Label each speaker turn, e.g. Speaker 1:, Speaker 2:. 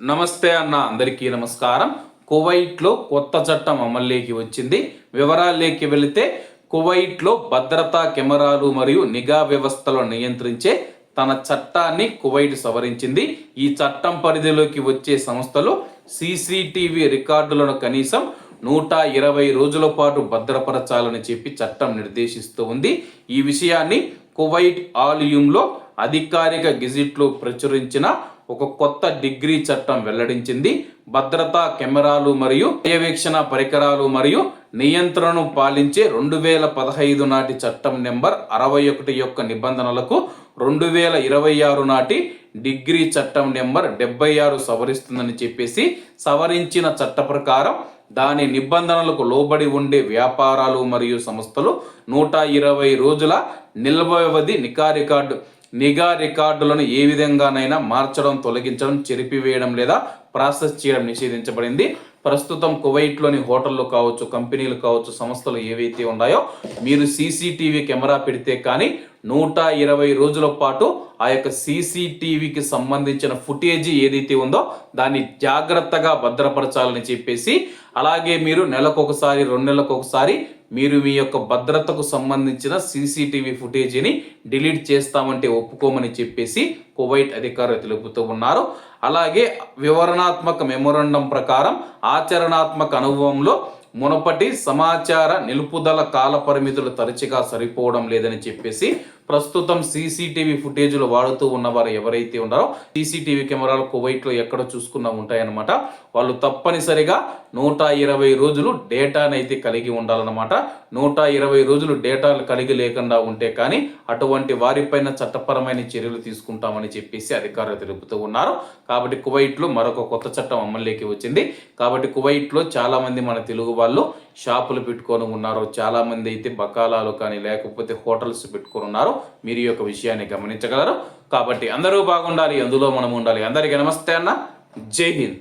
Speaker 1: నమస్తే అన్న అందరికీ నమస్కారం. కువైట్లో కొత్త చట్టం అమల్లోకి వచ్చింది. వివరాల్లోకి వెళితే కువైట్లో భద్రతా కెమెరాలు మరియు నిఘా వ్యవస్థలను నియంత్రించే తన చట్టాన్ని కువైట్ సవరించింది. ఈ చట్టం పరిధిలోకి వచ్చే సంస్థలు సీసీటీవీ రికార్డులను కనీసం 120 రోజుల పాటు భద్రపరచాలని చెప్పి చట్టం నిర్దేశిస్తూ ఉంది. ఈ విషయాన్ని కువైట్ ఆలియంలో అధికారిక గెజిట్లో ప్రచురించిన ఒక కొత్త డిగ్రీ చట్టం వెల్లడించింది. భద్రతా కెమెరాలు మరియు పర్యవేక్షణ పరికరాలు మరియు నియంత్రణను పాలించే 2015 నాటి చట్టం నెంబర్ 61 యొక్క నిబంధనలకు 2026 నాటి డిగ్రీ చట్టం నెంబర్ 76 సవరిస్తుందని చెప్పేసి సవరించిన చట్ట ప్రకారం దాని నిబంధనలకు లోబడి ఉండే వ్యాపారాలు మరియు సంస్థలు 120 రోజుల నిల్వ వ్యవధి నిఘా రికార్డులను ఏ విధంగానైనా మార్చడం, తొలగించడం, చెరిపివేయడం లేదా ప్రాసెస్ చేయడం నిషేధించబడింది. ప్రస్తుతం కువైట్లోని హోటళ్ళు కావచ్చు, కంపెనీలు కావచ్చు, సంస్థలు ఏవైతే ఉన్నాయో మీరు సీసీటీవీ కెమెరా పెడితే కానీ 120 రోజుల పాటు ఆ యొక్క సీసీటీవీకి సంబంధించిన ఫుటేజీ ఏదైతే ఉందో దాన్ని జాగ్రత్తగా భద్రపరచాలని చెప్పేసి, అలాగే మీరు నెలకొకసారి 2 నెలలకొకసారి మీరు మీ యొక్క భద్రతకు సంబంధించిన సీసీటీవీ ఫుటేజీని డిలీట్ చేస్తామంటే ఒప్పుకోమని చెప్పేసి కువైట్ అధికారులు తెలుపుతూ ఉన్నారు. అలాగే వివరణాత్మక మెమోరాండం ప్రకారం ఆచరణాత్మక అనుభవంలో మునుపటి సమాచార నిలుపుదల కాల పరిమితులు తరచుగా సరిపోవడం లేదని చెప్పేసి ప్రస్తుతం సీసీటీవీ ఫుటేజ్లు వాడుతూ ఉన్నవారు ఎవరైతే ఉన్నారో సీసీటీవీ కెమెరాలు కువైట్లో ఎక్కడ చూసుకున్నా ఉంటాయన్నమాట. వాళ్ళు తప్పనిసరిగా 120 రోజులు డేటాను అయితే కలిగి ఉండాలన్నమాట. 120 రోజులు డేటాలు కలిగి లేకుండా ఉంటే కానీ అటువంటి వారిపైన చట్టపరమైన చర్యలు తీసుకుంటామని చెప్పేసి అధికారులు తెలుపుతూ ఉన్నారు. కాబట్టి కువైట్లో మరొక కొత్త చట్టం అమల్లోకి వచ్చింది. కాబట్టి కువైట్లో చాలా మంది మన తెలుగు వాళ్ళు షాపులు పెట్టుకొని ఉన్నారు, చాలా మంది అయితే బకాలాలు కానీ లేకపోతే హోటల్స్ పెట్టుకొని ఉన్నారు. మీరు ఈ యొక్క విషయాన్ని గమనించగలరు. కాబట్టి అందరూ బాగుండాలి, అందులో మనం ఉండాలి. అందరికీ నమస్తే అన్న, జై హింద్.